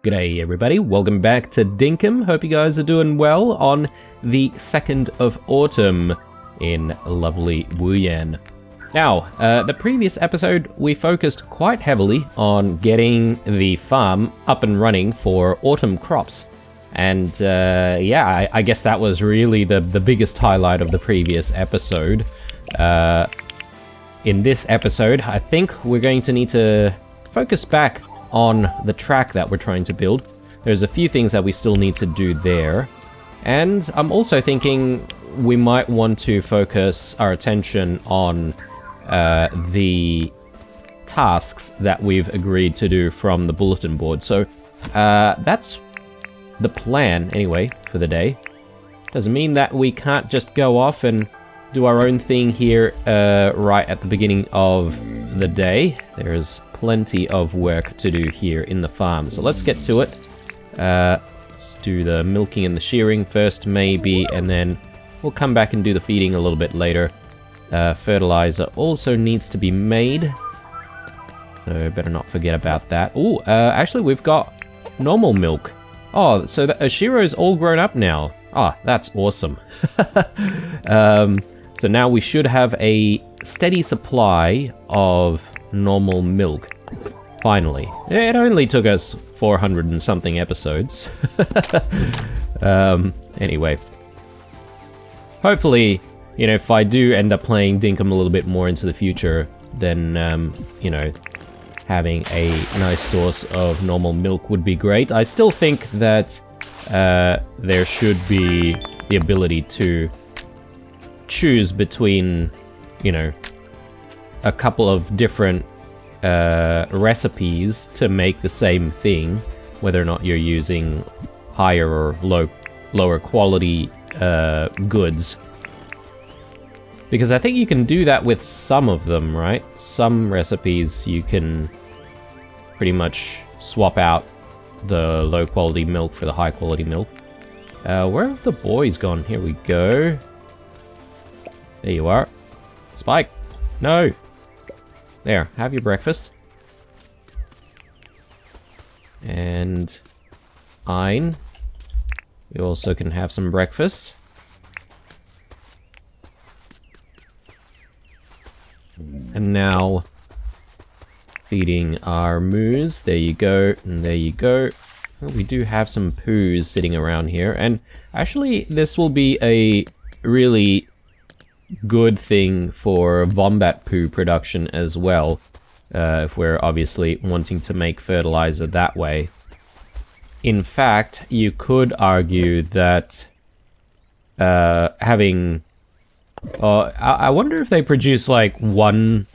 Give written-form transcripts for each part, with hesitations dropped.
G'day everybody, welcome back to Dinkum. Hope you guys are doing well on the 2nd of autumn in lovely Wuyan. Now, the previous episode we focused quite heavily on getting the farm up and running for autumn crops. And yeah, I guess that was really the biggest highlight of the previous episode. In this episode, I think we're going to need to focus back on the track that we're trying to build. There's a few things that we still need to do there. And I'm also thinking we might want to focus our attention on the tasks that we've agreed to do from the bulletin board. So that's the plan anyway for the day. Doesn't mean that we can't just go off and do our own thing here right at the beginning of the day. There's plenty of work to do here in the farm, so let's get to it. Let's do the milking and the shearing first maybe, and then we'll come back and do the feeding a little bit later. Fertilizer also needs to be made, so better not forget about that. Oh, actually we've got normal milk. Oh, so the Ashiro's all grown up now. Ah, that's awesome. So now we should have a steady supply of normal milk. Finally. It only took us 400 and something episodes. Anyway. Hopefully, you know, if I do end up playing Dinkum a little bit more into the future, then, you know, having a nice source of normal milk would be great. I still think that there should be the ability to choose between, you know, a couple of different recipes to make the same thing, whether or not you're using higher or lower quality goods. Because I think you can do that with some of them, right? Some recipes you can pretty much swap out the low quality milk for the high quality milk. Where have the boys gone? Here we go. There you are. Spike! No! There, have your breakfast. And Ein, you also can have some breakfast. And now, feeding our moose. There you go, and there you go. Oh, we do have some poos sitting around here, and actually this will be a really good thing for wombat poo production as well, if we're obviously wanting to make fertilizer that way. In fact, you could argue that having... I wonder if they produce like 1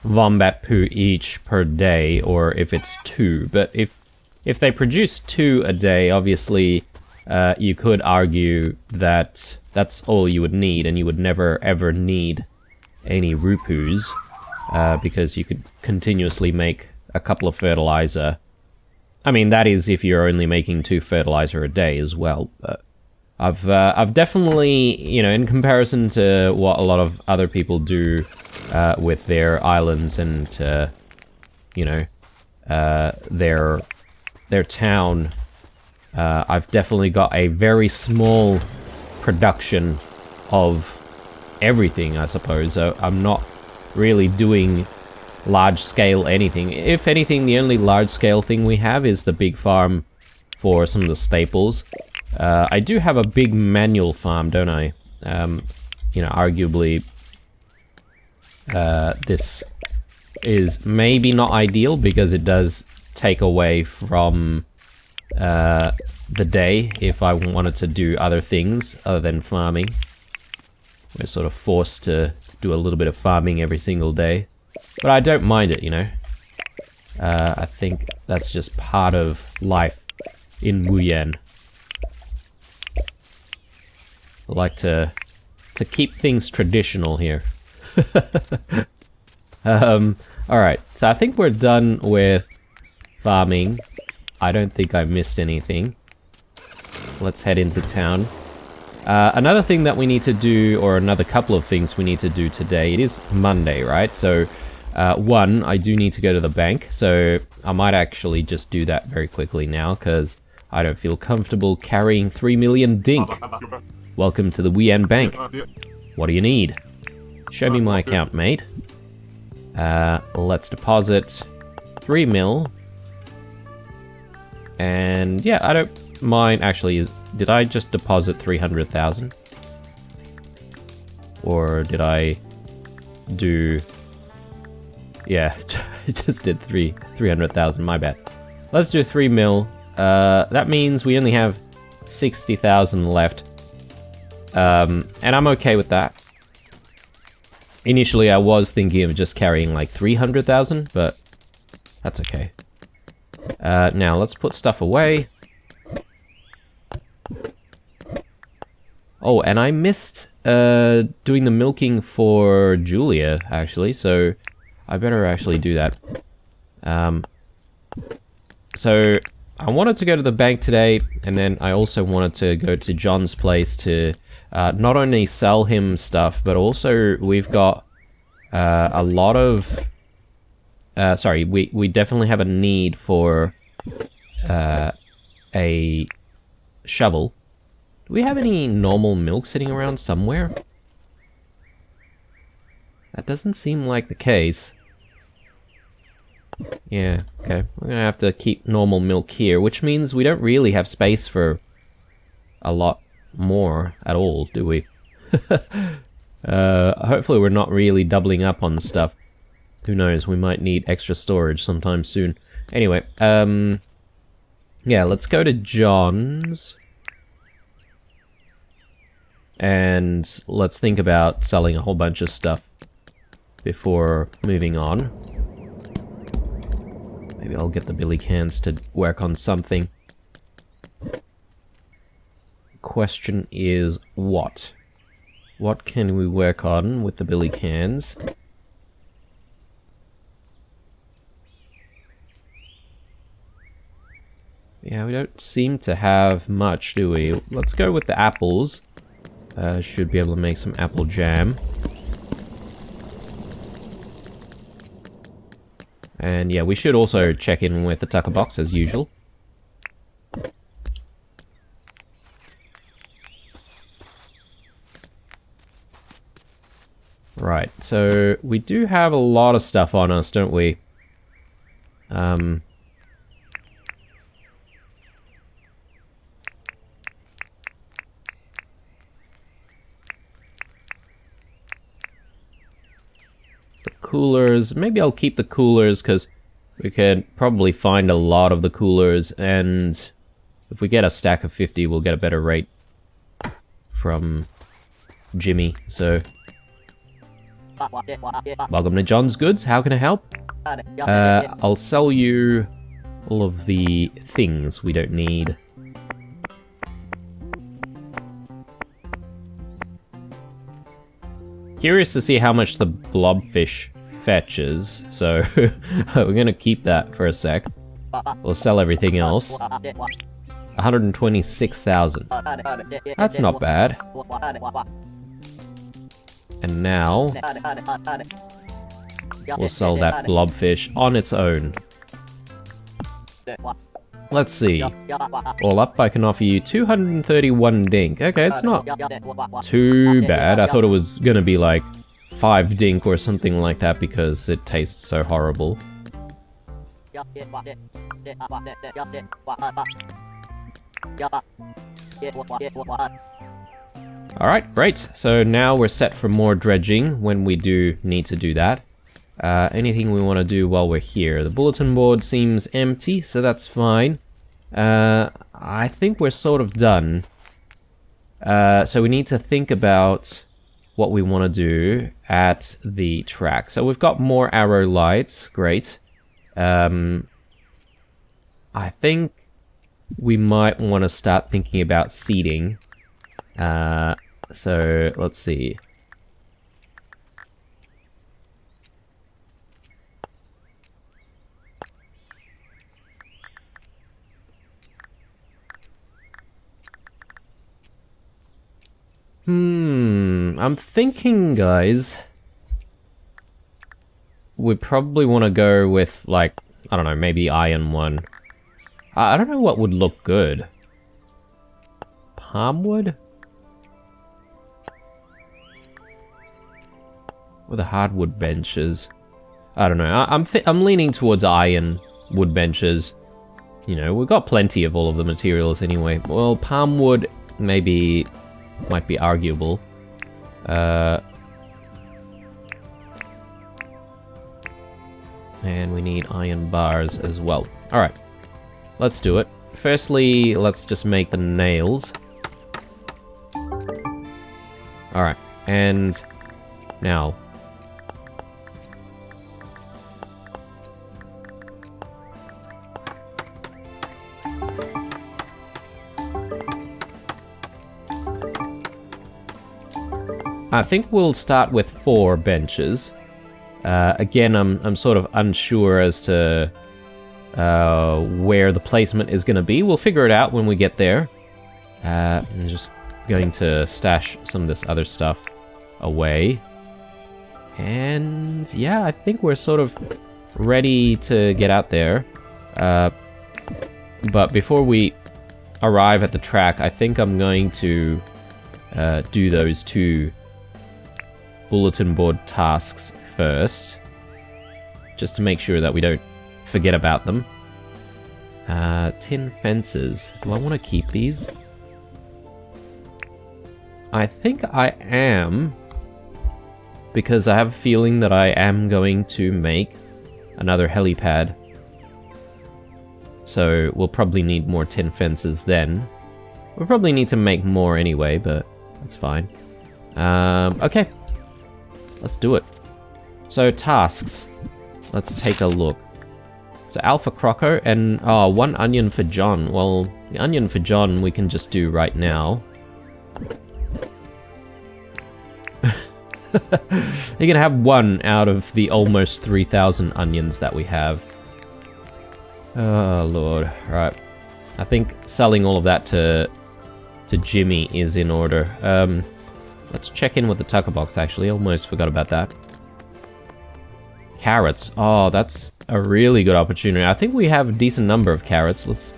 wombat poo each per day, or if it's 2, but if they produce 2 a day, obviously you could argue that that's all you would need, and you would never ever need any rupus, because you could continuously make a couple of fertilizer. I mean, that is if you're only making 2 fertilizer a day as well, but I've definitely, you know, in comparison to what a lot of other people do with their islands and, you know, their town, I've definitely got a very small production of everything, I suppose. I'm not really doing large-scale anything. If anything, the only large-scale thing we have is the big farm for some of the staples. I do have a big manual farm, don't I? You know, arguably, this is maybe not ideal because it does take away from the day if I wanted to do other things other than farming. We're sort of forced to do a little bit of farming every single day. But I don't mind it, you know. I think that's just part of life in Wuyan. I like to keep things traditional here. Alright, so I think we're done with farming. I don't think I missed anything. Let's head into town. Another thing that we need to do, or another couple of things we need to do today, it is Monday, right? So One, I do need to go to the bank, so I might actually just do that very quickly now, because I don't feel comfortable carrying 3 million dink. Welcome to the Wien Bank. What do you need? Show me my account, mate. Let's deposit 3 mil. And yeah, I don't mind actually. Did I just deposit 300,000? Or did I do... Yeah, I just did 300,000, my bad. Let's do 3 mil. That means we only have 60,000 left. And I'm okay with that. Initially, I was thinking of just carrying like 300,000, but that's okay. Now, let's put stuff away. Oh, and I missed doing the milking for Julia, actually, so I better actually do that. So, I wanted to go to the bank today, and then I also wanted to go to John's place to not only sell him stuff, but also we've got a lot of... sorry, we definitely have a need for a shovel. Do we have any normal milk sitting around somewhere? That doesn't seem like the case. Yeah, okay. We're gonna have to keep normal milk here, which means we don't really have space for a lot more at all, do we? Hopefully we're not really doubling up on stuff. Who knows, we might need extra storage sometime soon. Anyway, yeah, let's go to John's. And let's think about selling a whole bunch of stuff before moving on. Maybe I'll get the billy cans to work on something. Question is what? What can we work on with the billy cans? Yeah, we don't seem to have much, do we? Let's go with the apples. Should be able to make some apple jam. And yeah, we should also check in with the tucker box as usual. Right, so we do have a lot of stuff on us, don't we? Coolers. Maybe I'll keep the coolers because we can probably find a lot of the coolers, and if we get a stack of 50 we'll get a better rate from Jimmy. So welcome to John's Goods. How can I help? I'll sell you all of the things we don't need. Curious to see how much the blobfish fetches, so we're gonna keep that for a sec. We'll sell everything else. 126,000. That's not bad. And now we'll sell that blobfish on its own. Let's see. All up, I can offer you 231 dink. Okay, it's not too bad. I thought it was gonna be like 5 dink or something like that because it tastes so horrible. Alright, great. So now we're set for more dredging when we do need to do that. Anything we want to do while we're here? The bulletin board seems empty, so that's fine. I think we're sort of done. So we need to think about what we want to do at the track. So we've got more arrow lights, great. I think we might want to start thinking about seating. So let's see. I'm thinking, guys, we probably want to go with, like, I don't know, maybe iron one. I don't know what would look good. Palm wood? Or the hardwood benches? I don't know. I'm leaning towards iron wood benches. You know, we've got plenty of all of the materials anyway. Well, palm wood maybe might be arguable. And we need iron bars as well. Alright, let's do it. Firstly, let's just make the nails. Alright, and now. I think we'll start with 4 benches. Again, I'm sort of unsure as to where the placement is going to be. We'll figure it out when we get there. I'm just going to stash some of this other stuff away. And yeah, I think we're sort of ready to get out there. But before we arrive at the track, I think I'm going to do those 2 bulletin board tasks first, just to make sure that we don't forget about them. Tin fences. Do I want to keep these? I think I am, because I have a feeling that I am going to make another helipad. So we'll probably need more tin fences then. We'll probably need to make more anyway, but that's fine. Okay. Let's do it. So, tasks. Let's take a look. So, Alpha Croco and... oh, 1 onion for John. Well, the onion for John we can just do right now. You're gonna have 1 out of the almost 3,000 onions that we have. Oh, Lord. Right. I think selling all of that to Jimmy is in order. Let's check in with the Tucker box, actually. Almost forgot about that. Carrots. Oh, that's a really good opportunity. I think we have a decent number of carrots. Let's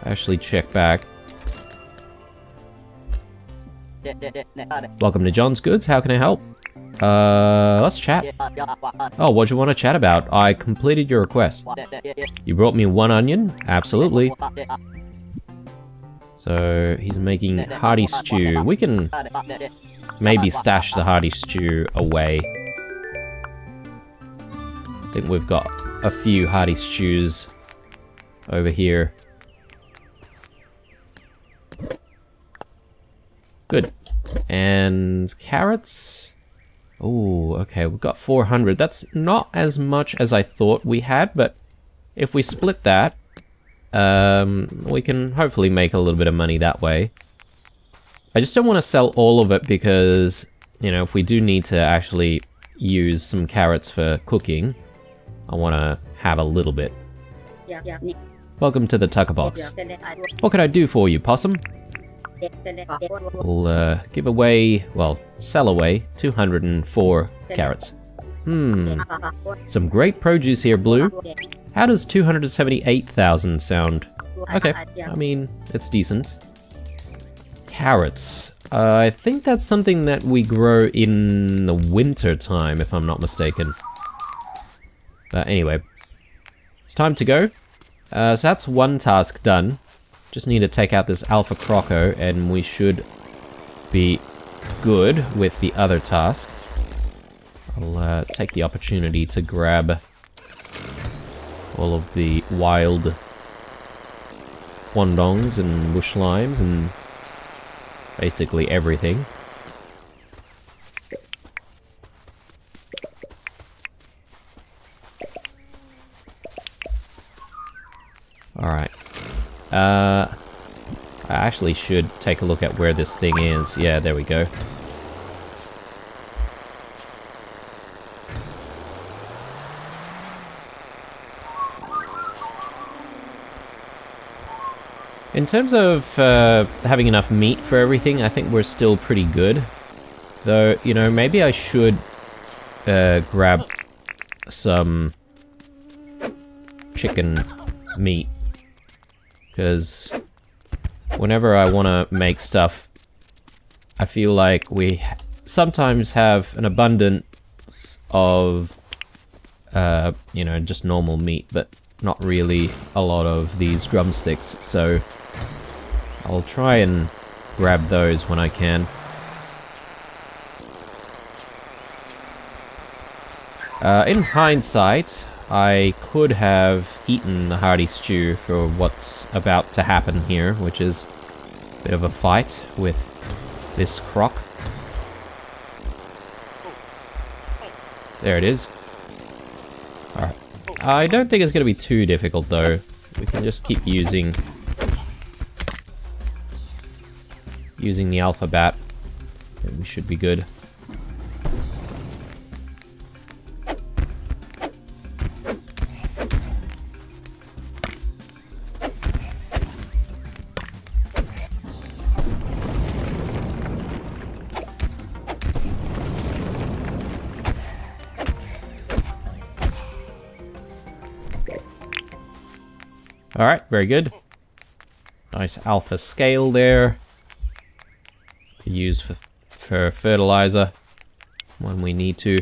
actually check back. Welcome to John's Goods. How can I help? Let's chat. Oh, what do you want to chat about? I completed your request. You brought me 1 onion? Absolutely. So, he's making hearty stew. We can maybe stash the hearty stew away. I think we've got a few hearty stews over here. Good. And carrots? Oh, okay, we've got 400. That's not as much as I thought we had, but if we split that, we can hopefully make a little bit of money that way. I just don't want to sell all of it because, you know, if we do need to actually use some carrots for cooking, I want to have a little bit. Welcome to the Tucker box. What can I do for you, Possum? We'll give away, well, sell away 204 carrots. Some great produce here, Blue. How does 278,000 sound? Okay, I mean, it's decent. Carrots. I think that's something that we grow in the winter time, if I'm not mistaken. But anyway, it's time to go. So that's 1 task done. Just need to take out this Alpha Croco, and we should be good with the other task. I'll take the opportunity to grab all of the wild wandongs and bush limes and basically everything. Alright. I actually should take a look at where this thing is. Yeah, there we go. In terms of having enough meat for everything, I think we're still pretty good. Though, you know, maybe I should grab some chicken meat, because whenever I want to make stuff, I feel like we sometimes have an abundance of, you know, just normal meat, but not really a lot of these drumsticks, so I'll try and grab those when I can. In hindsight, I could have eaten the hearty stew for what's about to happen here, which is a bit of a fight with this croc. There it is. Alright. I don't think it's going to be too difficult though. We can just keep using the alphabet, and we should be good. Alright, very good. Nice alpha scale there. To use for fertilizer when we need to.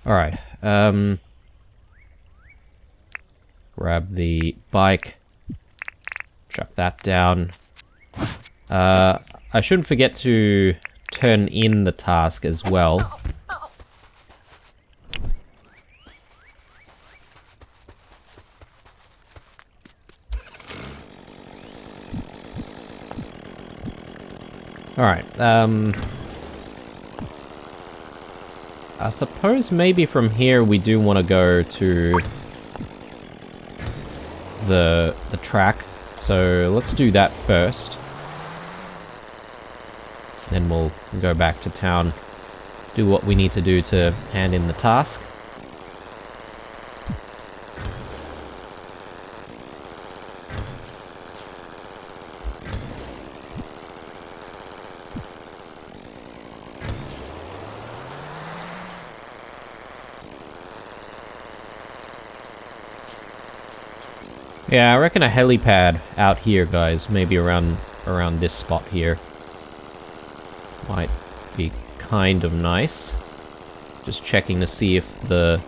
Alright, grab the bike. Chuck that down. I shouldn't forget to turn in the task as well. Alright, I suppose maybe from here we do want to go to the track, so let's do that first. Then we'll go back to town, do what we need to do to hand in the task. Yeah, I reckon a helipad out here, guys, maybe around this spot here, might be kind of nice. Just checking to see if the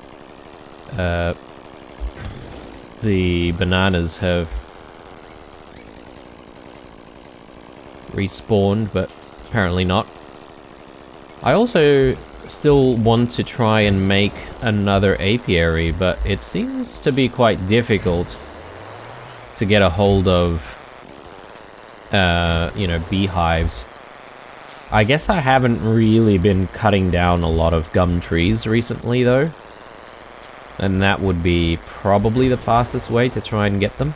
bananas have respawned, but apparently not. I also still want to try and make another apiary, but it seems to be quite difficult to get a hold of, you know, beehives. I guess I haven't really been cutting down a lot of gum trees recently, though. And that would be probably the fastest way to try and get them.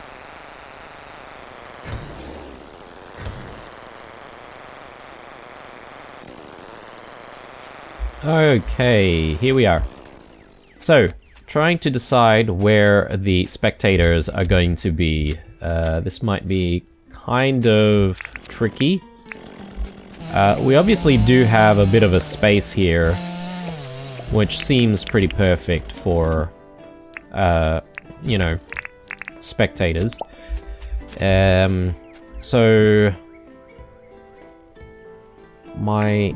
Okay, here we are. So, trying to decide where the spectators are going to be. This might be kind of tricky. We obviously do have a bit of a space here, which seems pretty perfect for, you know, spectators. So my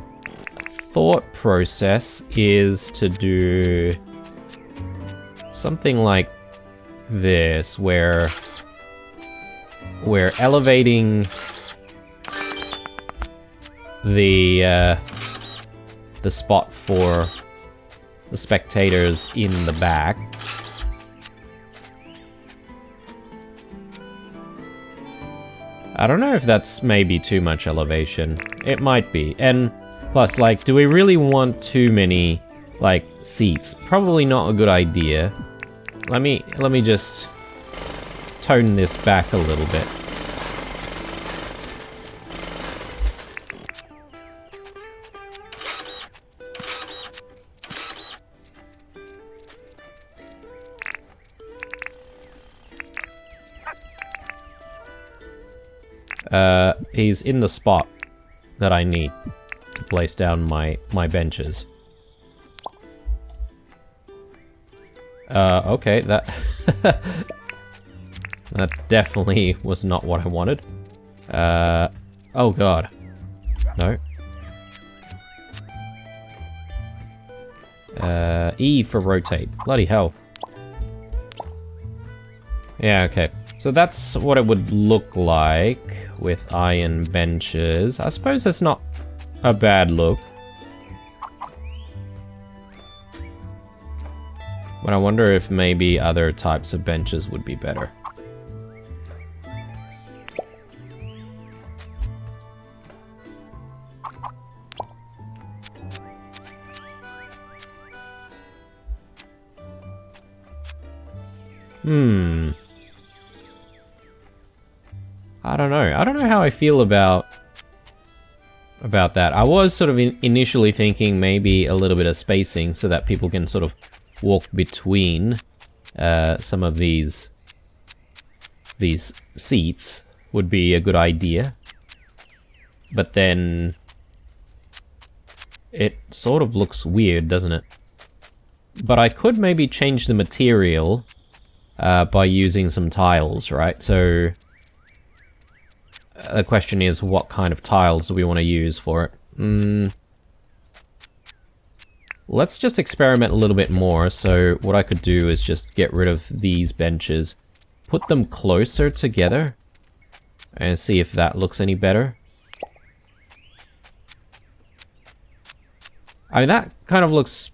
thought process is to do something like this, where we're elevating the spot for the spectators in the back. I don't know if that's maybe too much elevation. It might be. And plus, like, do we really want too many, like, seats? Probably not a good idea. Let me just tone this back a little bit. He's in the spot that I need to place down my benches. Okay, that... that definitely was not what I wanted. Oh god. No. E for rotate. Bloody hell. Yeah, okay. So that's what it would look like with iron benches. I suppose that's not a bad look. But I wonder if maybe other types of benches would be better. I don't know. I don't know how I feel about that. I was sort of initially thinking maybe a little bit of spacing so that people can sort of walk between some of these seats would be a good idea. But then it sort of looks weird, doesn't it? But I could maybe change the material by using some tiles, right? So the question is, what kind of tiles do we want to use for it? Let's just experiment a little bit more. So what I could do is just get rid of these benches, put them closer together, and see if that looks any better. I mean, that kind of looks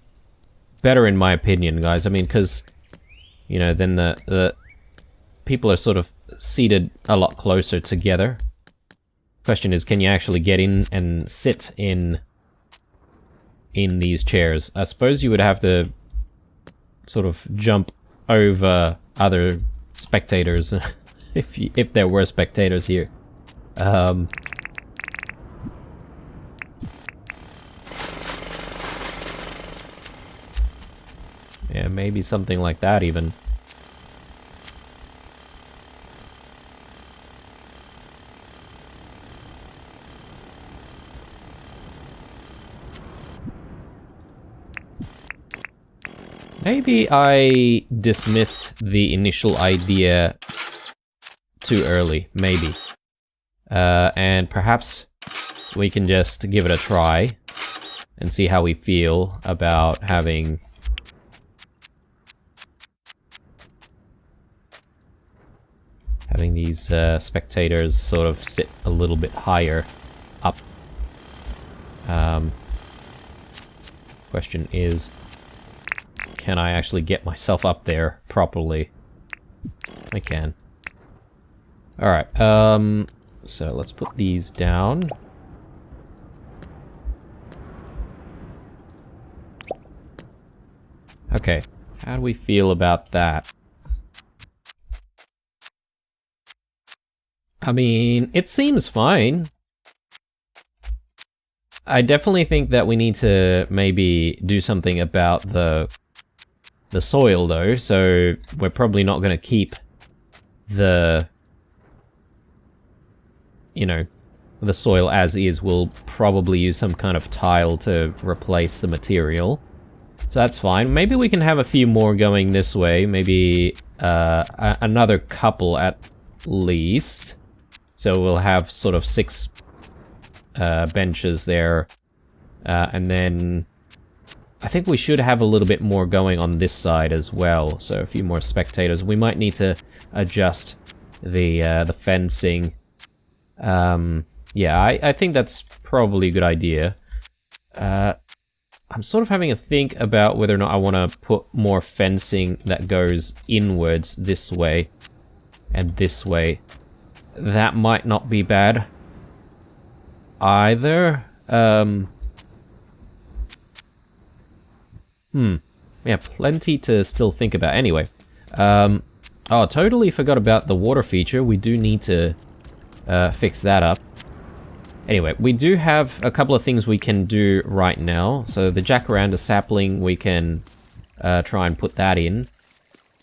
better in my opinion, guys. I mean, because, you know, then the people are sort of seated a lot closer together. Question is, can you actually get in and sit in these chairs? I suppose you would have to sort of jump over other spectators if there were spectators here. Yeah, maybe something like that even. Maybe I dismissed the initial idea too early, maybe. And perhaps we can just give it a try and see how we feel about having these spectators sort of sit a little bit higher up. Question is, can I actually get myself up there properly? I can. Alright, so let's put these down. Okay, how do we feel about that? I mean, it seems fine. I definitely think that we need to maybe do something about the soil though, so we're probably not going to keep the, you know, the soil as is. We'll probably use some kind of tile to replace the material. So that's fine. Maybe we can have a few more going this way, maybe another couple at least. So we'll have sort of 6 benches there, and then I think we should have a little bit more going on this side as well. So a few more spectators. We might need to adjust the fencing. Yeah, I think that's probably a good idea. I'm sort of having a think about whether or not I want to put more fencing that goes inwards this way and this way. That might not be bad either. Yeah, plenty to still think about. Anyway, oh, totally forgot about the water feature. We do need to fix that up. Anyway, we do have a couple of things we can do right now. So the jacaranda sapling, we can try and put that in.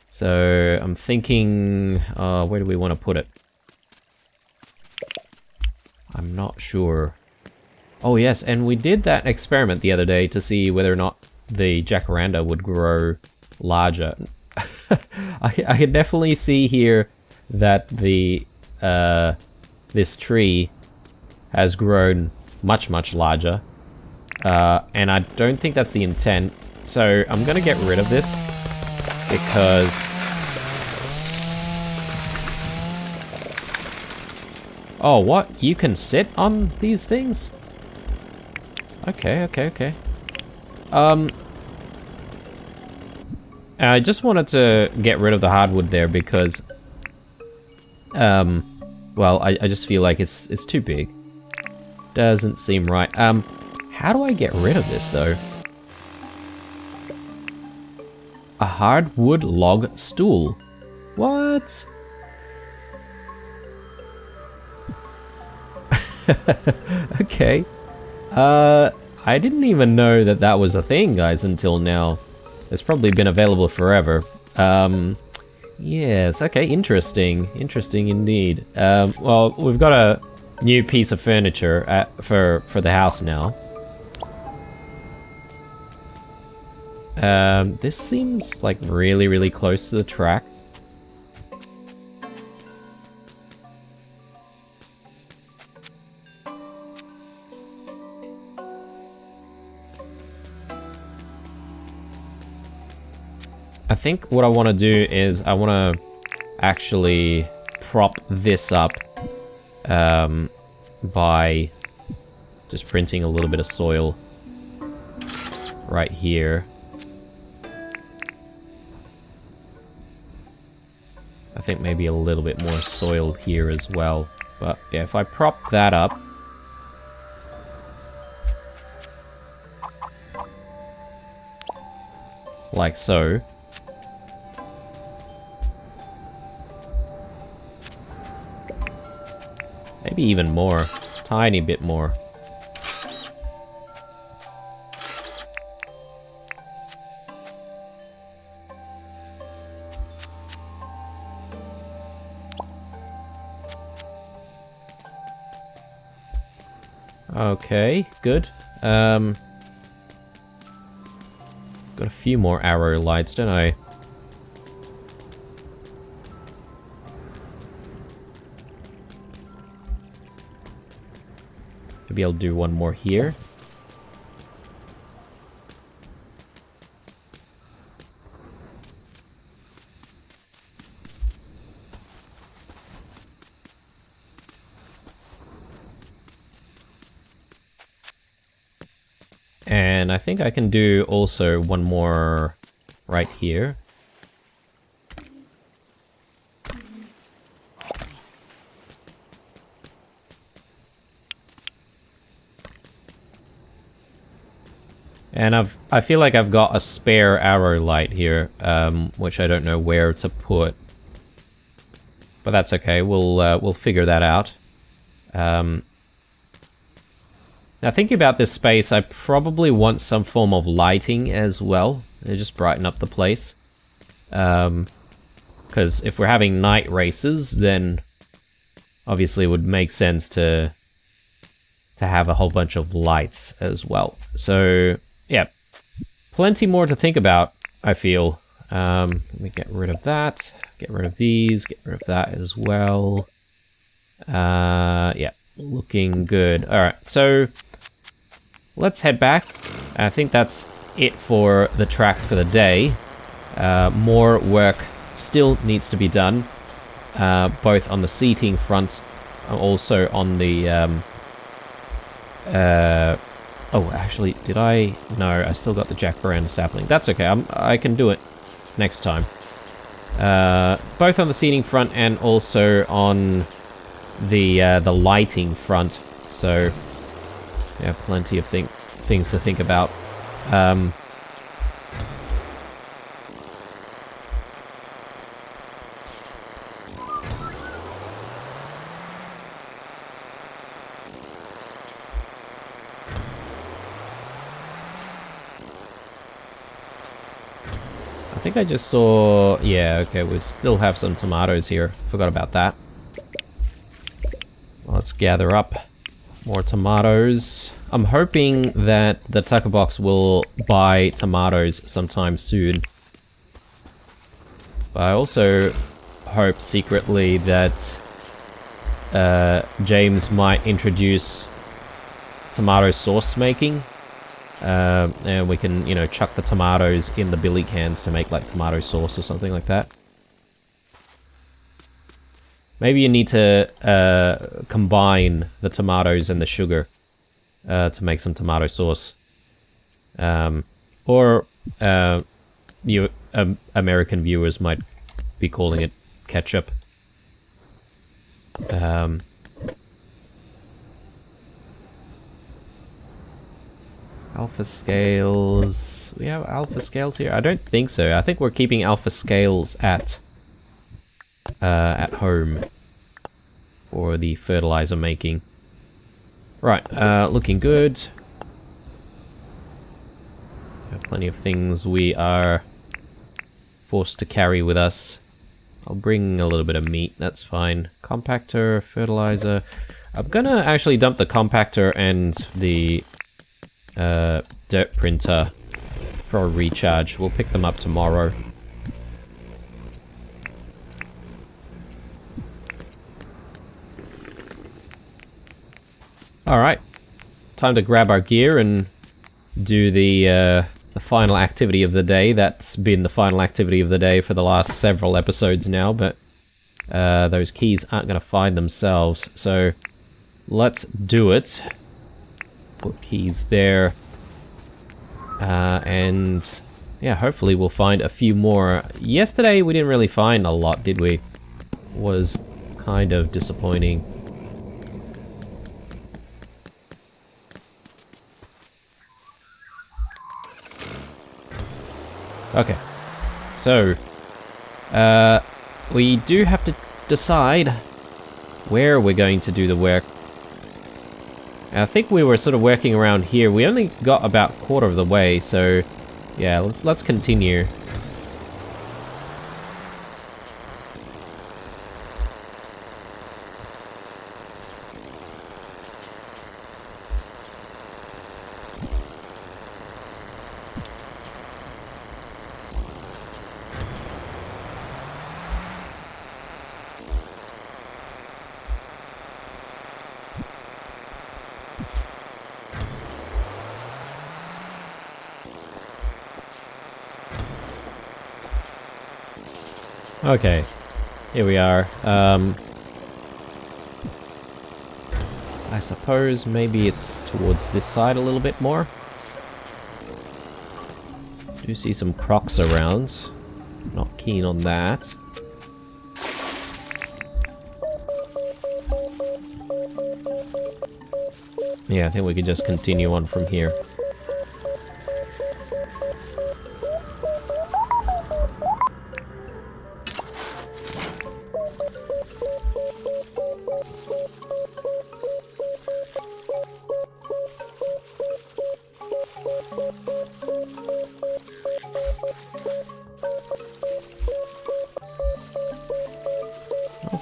So I'm thinking, where do we want to put it? I'm not sure. Oh yes, and we did that experiment the other day to see whether or not the jacaranda would grow larger. I can definitely see here that the this tree has grown much larger, and I don't think that's the intent. So I'm gonna get rid of this because oh, what? You can sit on these things? Okay. I just wanted to get rid of the hardwood there because, well, I just feel like it's too big. Doesn't seem right. How do I get rid of this, though? A hardwood log stool. What? Okay. I didn't even know that that was a thing, guys, until now. It's probably been available forever. Yes, okay, interesting. Interesting indeed. Well, we've got a new piece of furniture for the house now. This seems like really close to the track. I think what I want to do is I want to actually prop this up by just printing a little bit of soil right here. I think maybe a little bit more soil here as well. But yeah, if I prop that up, like so. Maybe even more. Tiny bit more. Okay, good. Got a few more arrow lights, don't I? Maybe I'll do one more here. And I think I can do also one more right here. And I feel like I've got a spare arrow light here, which I don't know where to put. But that's okay, we'll figure that out. Now thinking about this space, I probably want some form of lighting as well. To just brighten up the place. Because if we're having night races, then obviously it would make sense to have a whole bunch of lights as well. So yeah, plenty more to think about, I feel. Let me get rid of that, get rid of these, get rid of that as well. Yeah, looking good. Alright, so let's head back. I think that's it for the track for the day. More work still needs to be done, both on the seating front and also on the... oh, actually, did I? No, I still got the jacaranda sapling. That's okay, I can do it next time. Both on the seating front and also on the lighting front. So, yeah, plenty of things to think about. I think I just saw... Yeah, okay, we still have some tomatoes here. Forgot about that. Let's gather up more tomatoes. I'm hoping that the Tucker Box will buy tomatoes sometime soon. But I also hope secretly that James might introduce tomato sauce making. And we can, you know, chuck the tomatoes in the billy cans to make like tomato sauce or something like that. Maybe you need to combine the tomatoes and the sugar to make some tomato sauce. Or you American viewers might be calling it ketchup. Alpha scales. We have alpha scales here? I don't think so. I think we're keeping alpha scales at home for the fertilizer making. Right, looking good. Got plenty of things we are forced to carry with us. I'll bring a little bit of meat, that's fine. Compactor, fertilizer. I'm gonna actually dump the compactor and the dirt printer for a recharge. We'll pick them up tomorrow. Alright, time to grab our gear and do the final activity of the day. That's been the final activity of the day for the last several episodes now, but those keys aren't going to find themselves, so let's do it. Put keys there. And yeah, hopefully we'll find a few more. Yesterday we didn't really find a lot, did we? Was kind of disappointing. Okay, so we do have to decide where we're going to do the work. I think we were sort of working around here. We only got about a quarter of the way, so yeah, let's continue. Okay, here we are. I suppose maybe it's towards this side a little bit more. Do see some crocs around. Not keen on that. Yeah, I think we could just continue on from here.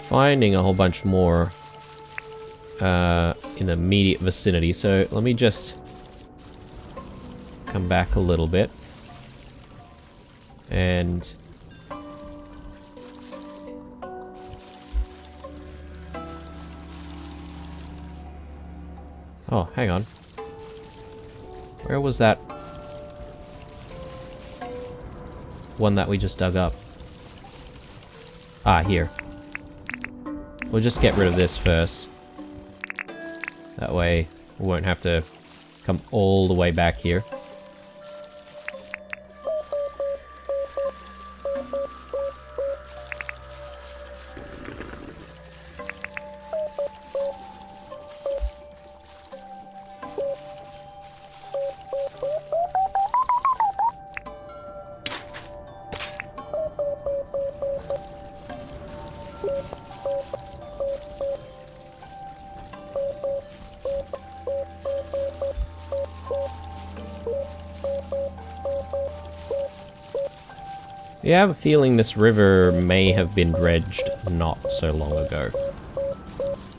Finding a whole bunch more in the immediate vicinity, so let me just come back a little bit and oh, hang on, where was that one that we just dug up? Ah, here. We'll just get rid of this first. That way, we won't have to come all the way back here. Yeah, I have a feeling this river may have been dredged not so long ago.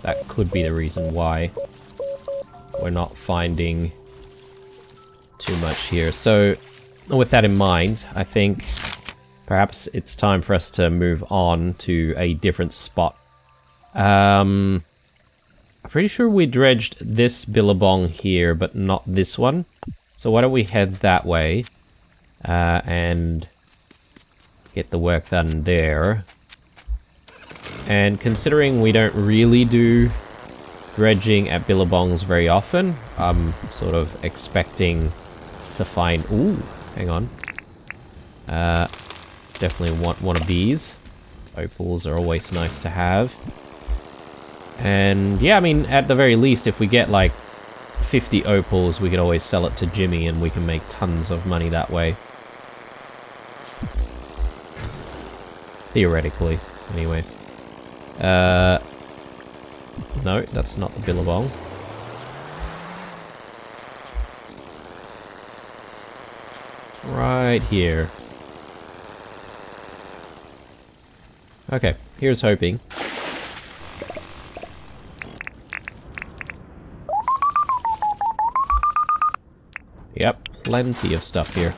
That could be the reason why we're not finding too much here. So, with that in mind, I think Perhaps it's time for us to move on to a different spot. I'm pretty sure we dredged this billabong here, but not this one. So why don't we head that way and get the work done there. And considering we don't really do dredging at billabongs very often, I'm sort of expecting to find... Ooh, hang on. Definitely want one of these. Opals are always nice to have. And yeah, I mean, at the very least, if we get like 50 opals, we could always sell it to Jimmy and we can make tons of money that way. Theoretically, anyway. No, that's not the billabong. Right here. Okay, here's hoping. Yep, plenty of stuff here.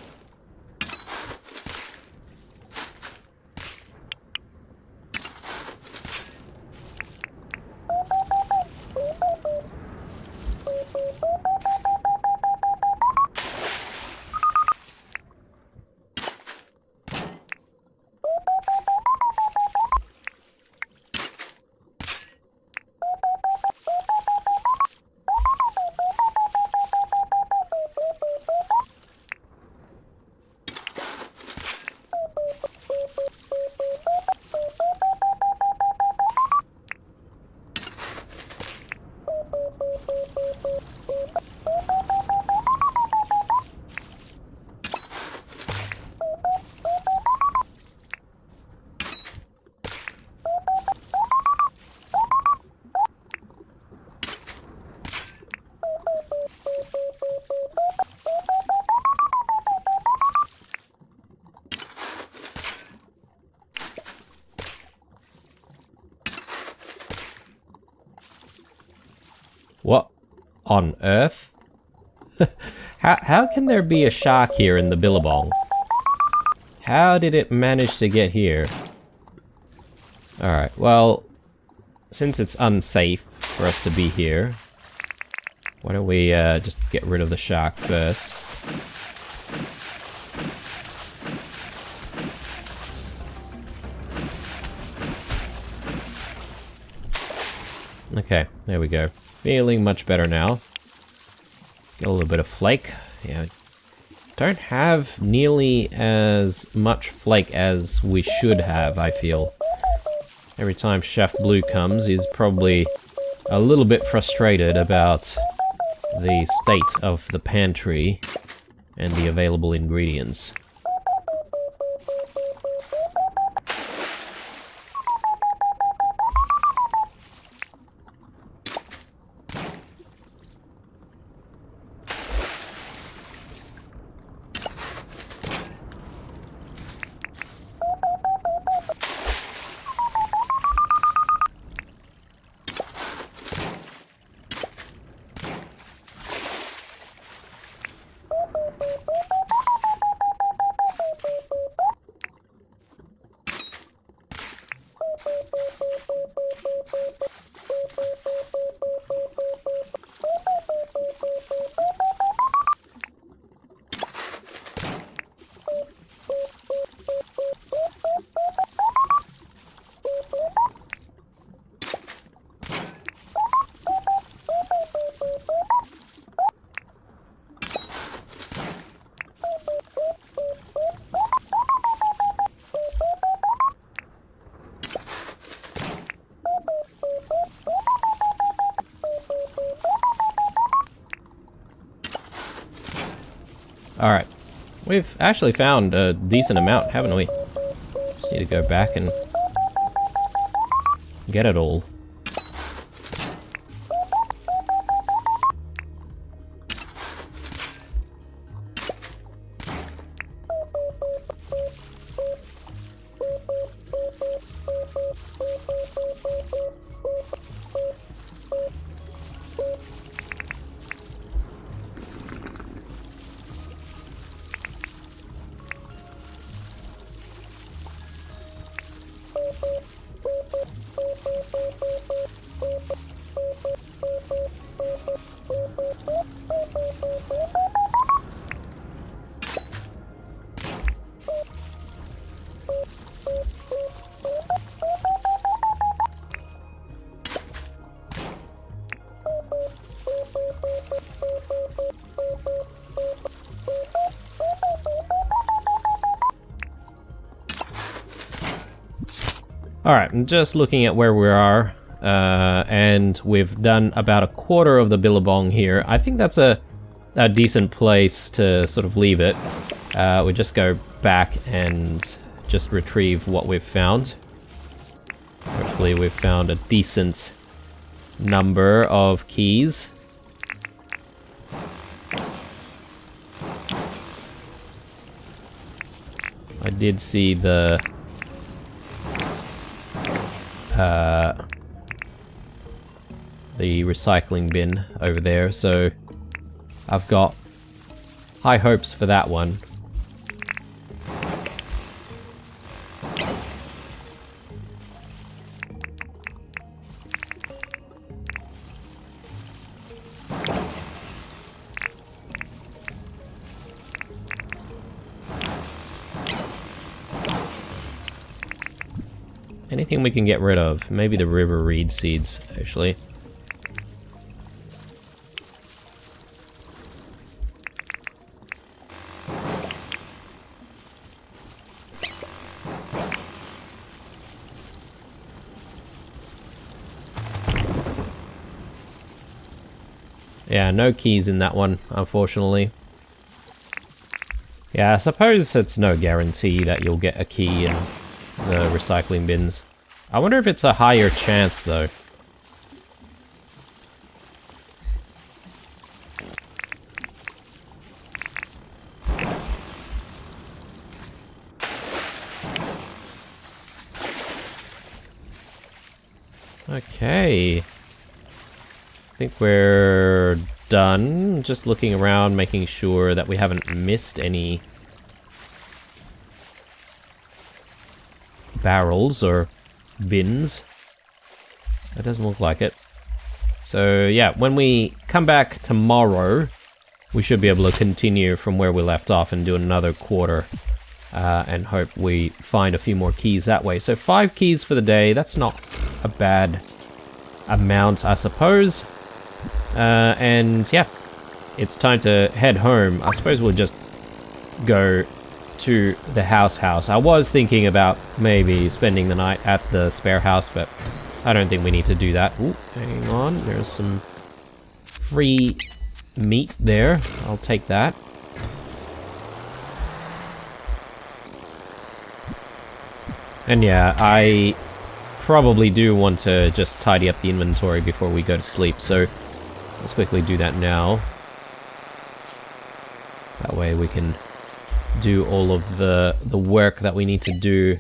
What on earth? How can there be a shark here in the billabong? How did it manage to get here? Alright, well, since it's unsafe for us to be here, why don't we just get rid of the shark first? Okay, there we go. Feeling much better now. Got a little bit of flake. Yeah, don't have nearly as much flake as we should have, I feel. Every time Chef Blue comes, he's probably a little bit frustrated about the state of the pantry and the available ingredients. Alright, we've actually found a decent amount, haven't we? Just need to go back and get it all. Alright, I'm just looking at where we are, and we've done about a quarter of the billabong here. I think that's a decent place to sort of leave it. We just go back and just retrieve what we've found. Hopefully we've found a decent number of keys. I did see the recycling bin over there, so I've got high hopes for that one. Anything we can get rid of? Maybe the river reed seeds, actually. Yeah, no keys in that one, unfortunately. Yeah, I suppose it's no guarantee that you'll get a key in the recycling bins. I wonder if it's a higher chance, though. Okay. I think we're done. Just looking around, making sure that we haven't missed any barrels or bins. That doesn't look like it. So yeah, when we come back tomorrow, we should be able to continue from where we left off and do another quarter, and hope we find a few more keys that way. So 5 keys for the day, that's not a bad amount, I suppose. And yeah, it's time to head home. I suppose we'll just go to the house. I was thinking about maybe spending the night at the spare house, but I don't think we need to do that. Ooh, hang on, there's some free meat there. I'll take that. And yeah, I probably do want to just tidy up the inventory before we go to sleep, so let's quickly do that now. That way we can do all of the work that we need to do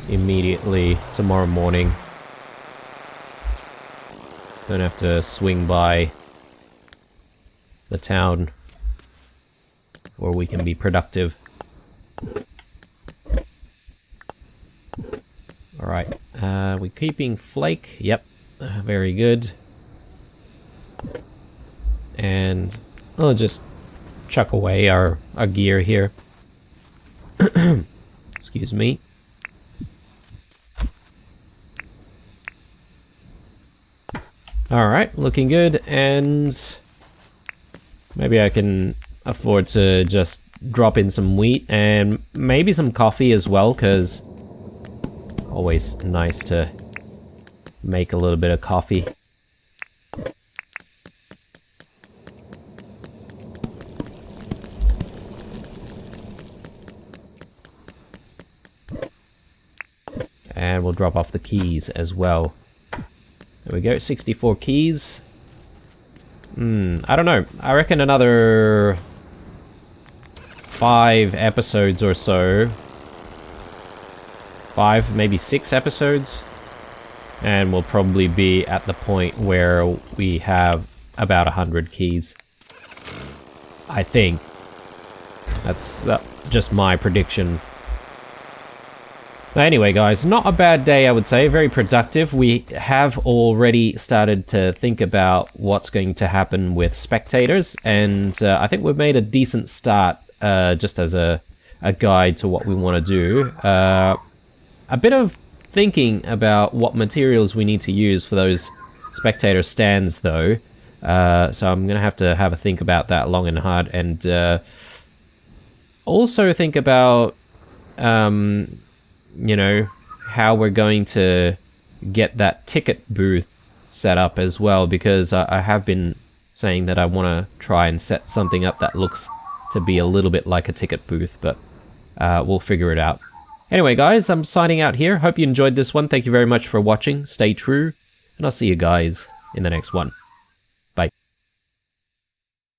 immediately tomorrow morning. Don't have to swing by the town, or we can be productive. Alright, we're keeping flake. Yep, very good. And I'll just chuck away our gear here. Excuse me. Alright, looking good, and maybe I can afford to just drop in some wheat and maybe some coffee as well, because always nice to make a little bit of coffee. And we'll drop off the keys as well. There we go, 64 keys. I don't know. I reckon another 5 episodes or so. 5, maybe 6 episodes. And we'll probably be at the point where we have about 100 keys. I think. That's just my prediction. But anyway, guys, not a bad day, I would say. Very productive. We have already started to think about what's going to happen with spectators, and I think we've made a decent start, just as a guide to what we want to do. A bit of thinking about what materials we need to use for those spectator stands, though. So I'm going to have a think about that long and hard, and also think about... you know, how we're going to get that ticket booth set up as well, because I have been saying that I want to try and set something up that looks to be a little bit like a ticket booth, but we'll figure it out. Anyway, guys, I'm signing out here. Hope you enjoyed this one. Thank you very much for watching. Stay true, and I'll see you guys in the next one.